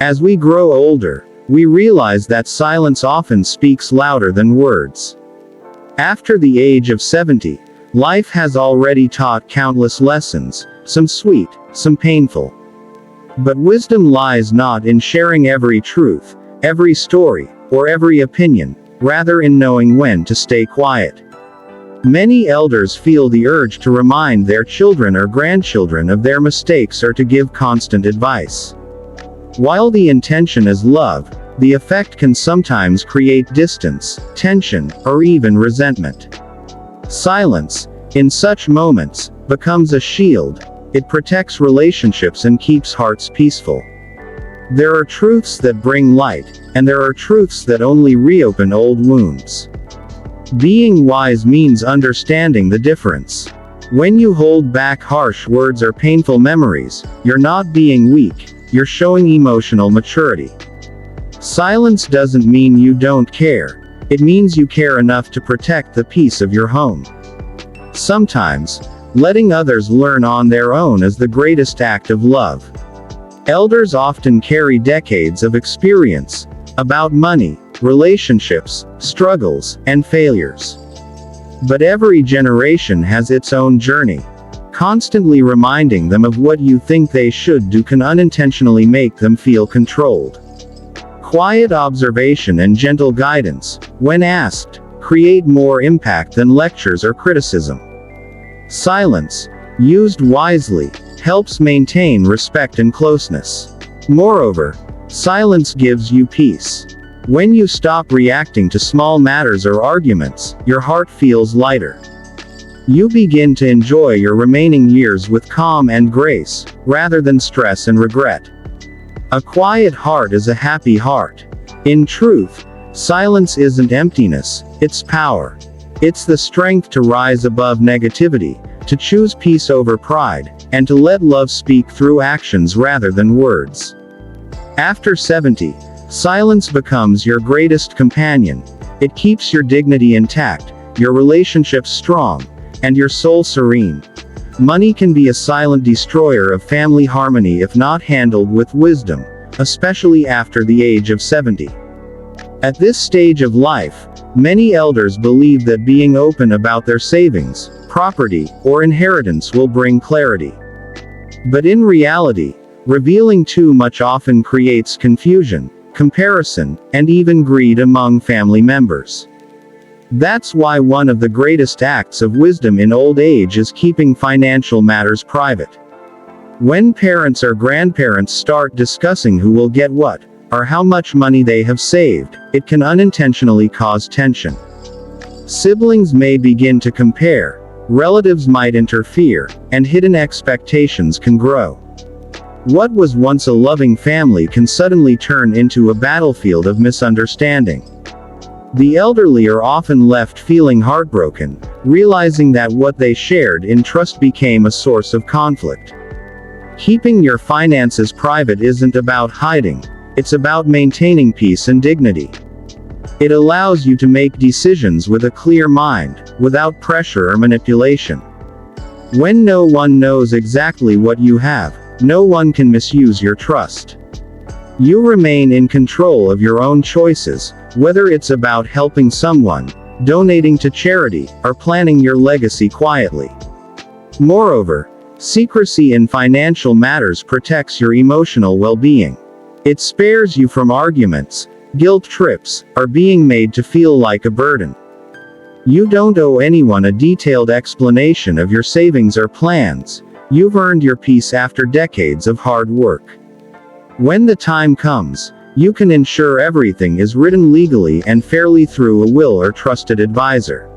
As we grow older, we realize that silence often speaks louder than words. After the age of 70, life has already taught countless lessons, some sweet, some painful. But wisdom lies not in sharing every truth, every story, or every opinion, rather in knowing when to stay quiet. Many elders feel the urge to remind their children or grandchildren of their mistakes or to give constant advice. While the intention is love, the effect can sometimes create distance, tension, or even resentment. Silence, in such moments, becomes a shield. It protects relationships and keeps hearts peaceful. There are truths that bring light, and there are truths that only reopen old wounds. Being wise means understanding the difference. When you hold back harsh words or painful memories, you're not being weak, you're showing emotional maturity. Silence doesn't mean you don't care. It means you care enough to protect the peace of your home. Sometimes, letting others learn on their own is the greatest act of love. Elders often carry decades of experience about money, relationships, struggles, and failures. But every generation has its own journey. Constantly reminding them of what you think they should do can unintentionally make them feel controlled. Quiet observation and gentle guidance, when asked, create more impact than lectures or criticism. Silence, used wisely, helps maintain respect and closeness. Moreover, silence gives you peace. When you stop reacting to small matters or arguments, your heart feels lighter. You begin to enjoy your remaining years with calm and grace, rather than stress and regret. A quiet heart is a happy heart. In truth, silence isn't emptiness, it's power. It's the strength to rise above negativity, to choose peace over pride, and to let love speak through actions rather than words. After 70, silence becomes your greatest companion. It keeps your dignity intact, your relationships strong, and your soul serene. Money can be a silent destroyer of family harmony if not handled with wisdom, especially after the age of 70. At this stage of life, many elders believe that being open about their savings, property, or inheritance will bring clarity. But in reality, revealing too much often creates confusion, comparison, and even greed among family members. That's why one of the greatest acts of wisdom in old age is keeping financial matters private. When parents or grandparents start discussing who will get what, or how much money they have saved, it can unintentionally cause tension. Siblings may begin to compare, relatives might interfere, and hidden expectations can grow. What was once a loving family can suddenly turn into a battlefield of misunderstanding. The elderly are often left feeling heartbroken, realizing that what they shared in trust became a source of conflict. Keeping your finances private isn't about hiding, it's about maintaining peace and dignity. It allows you to make decisions with a clear mind, without pressure or manipulation. When no one knows exactly what you have, no one can misuse your trust. You remain in control of your own choices, whether it's about helping someone, donating to charity, or planning your legacy quietly. Moreover, secrecy in financial matters protects your emotional well-being. It spares you from arguments, guilt trips, or being made to feel like a burden. You don't owe anyone a detailed explanation of your savings or plans. You've earned your peace after decades of hard work. When the time comes, you can ensure everything is written legally and fairly through a will or trusted advisor.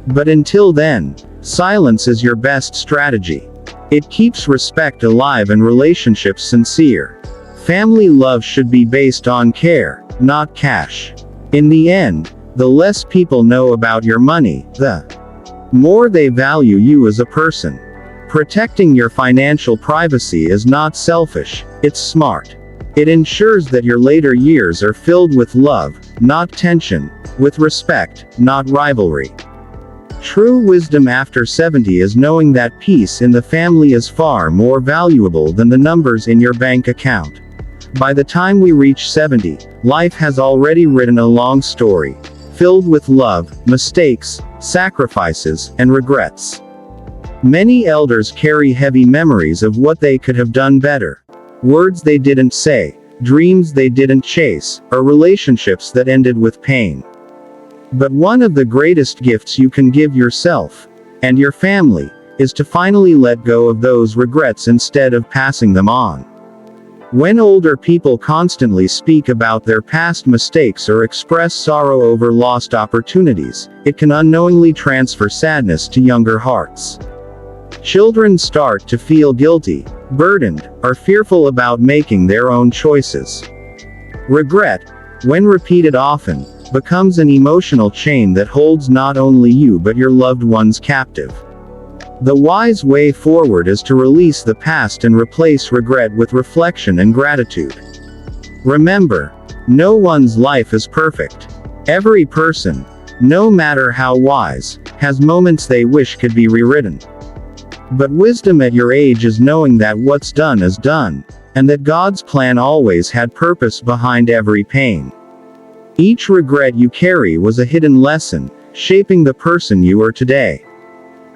But until then, silence is your best strategy. It keeps respect alive and relationships sincere. Family love should be based on care, not cash. In the end, the less people know about your money, the more they value you as a person. Protecting your financial privacy is not selfish, it's smart. It ensures that your later years are filled with love, not tension, with respect, not rivalry. True wisdom after 70 is knowing that peace in the family is far more valuable than the numbers in your bank account. By the time we reach 70, life has already written a long story, filled with love, mistakes, sacrifices, and regrets. Many elders carry heavy memories of what they could have done better. Words they didn't say, dreams they didn't chase, or relationships that ended with pain. But one of the greatest gifts you can give yourself, and your family, is to finally let go of those regrets instead of passing them on. When older people constantly speak about their past mistakes or express sorrow over lost opportunities, it can unknowingly transfer sadness to younger hearts. Children start to feel guilty, burdened, or fearful about making their own choices. Regret, when repeated often, becomes an emotional chain that holds not only you but your loved ones captive. The wise way forward is to release the past and replace regret with reflection and gratitude. Remember, no one's life is perfect. Every person, no matter how wise, has moments they wish could be rewritten. But wisdom at your age is knowing that what's done is done, and that God's plan always had purpose behind every pain. Each regret you carry was a hidden lesson, shaping the person you are today.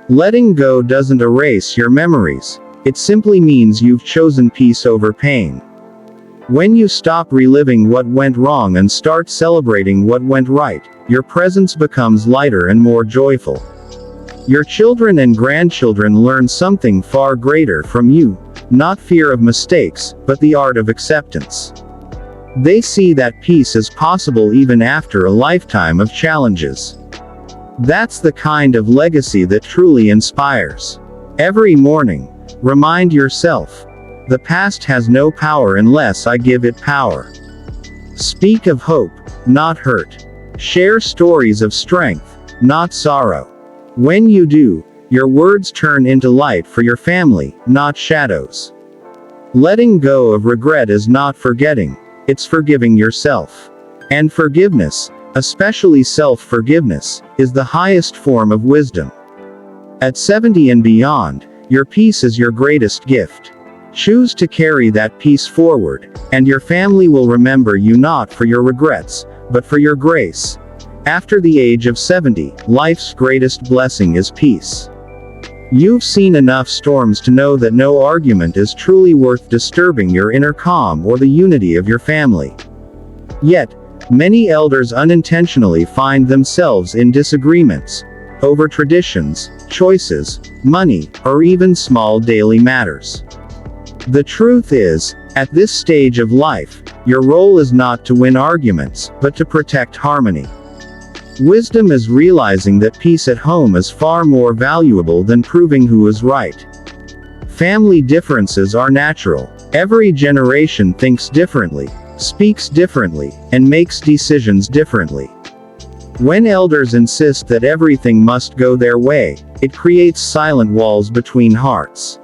Letting go doesn't erase your memories, it simply means you've chosen peace over pain. When you stop reliving what went wrong and start celebrating what went right, your presence becomes lighter and more joyful. Your children and grandchildren learn something far greater from you, not fear of mistakes, but the art of acceptance. They see that peace is possible even after a lifetime of challenges. That's the kind of legacy that truly inspires. Every morning, remind yourself, the past has no power unless I give it power. Speak of hope, not hurt. Share stories of strength, not sorrow. When you do, your words turn into light for your family, not shadows. Letting go of regret is not forgetting, it's forgiving yourself. And forgiveness, especially self-forgiveness, is the highest form of wisdom. At 70 and beyond, your peace is your greatest gift. Choose to carry that peace forward, and your family will remember you not for your regrets, but for your grace. After the age of 70, life's greatest blessing is peace. You've seen enough storms to know that no argument is truly worth disturbing your inner calm or the unity of your family. Yet, many elders unintentionally find themselves in disagreements over traditions, choices, money, or even small daily matters. The truth is, at this stage of life, your role is not to win arguments, but to protect harmony. Wisdom is realizing that peace at home is far more valuable than proving who is right. Family differences are natural. Every generation thinks differently, speaks differently, and makes decisions differently. When elders insist that everything must go their way, it creates silent walls between hearts.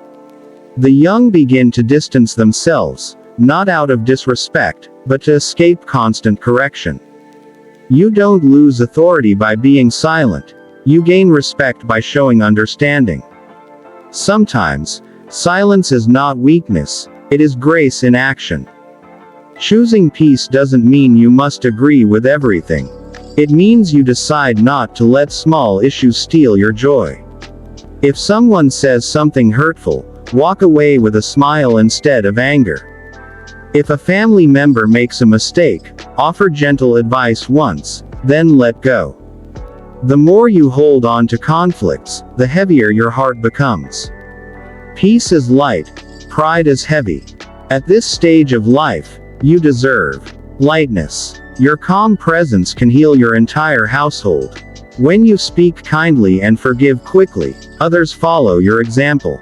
The young begin to distance themselves, not out of disrespect, but to escape constant correction. You don't lose authority by being silent, you gain respect by showing understanding. Sometimes, silence is not weakness, it is grace in action. Choosing peace doesn't mean you must agree with everything. It means you decide not to let small issues steal your joy. If someone says something hurtful, walk away with a smile instead of anger. If a family member makes a mistake, offer gentle advice once, then let go. The more you hold on to conflicts, the heavier your heart becomes. Peace is light, pride is heavy. At this stage of life, you deserve lightness. Your calm presence can heal your entire household. When you speak kindly and forgive quickly, others follow your example.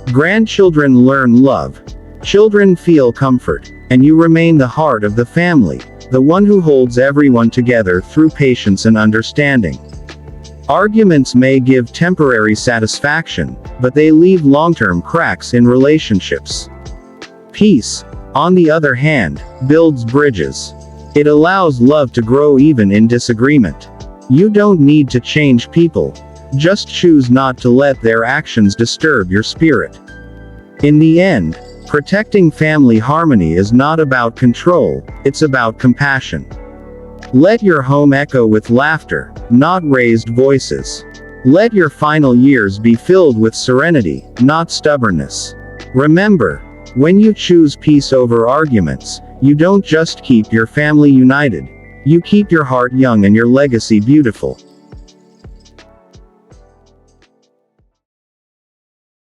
Grandchildren learn love. Children feel comfort, and you remain the heart of the family, the one who holds everyone together through patience and understanding. Arguments may give temporary satisfaction, but they leave long-term cracks in relationships. Peace, on the other hand, builds bridges. It allows love to grow even in disagreement. You don't need to change people, just choose not to let their actions disturb your spirit. In the end, Protecting family harmony is not about control, it's about compassion. Let your home echo with laughter, not raised voices. Let your final years be filled with serenity, not stubbornness. Remember, when you choose peace over arguments, you don't just keep your family united. You keep your heart young and your legacy beautiful.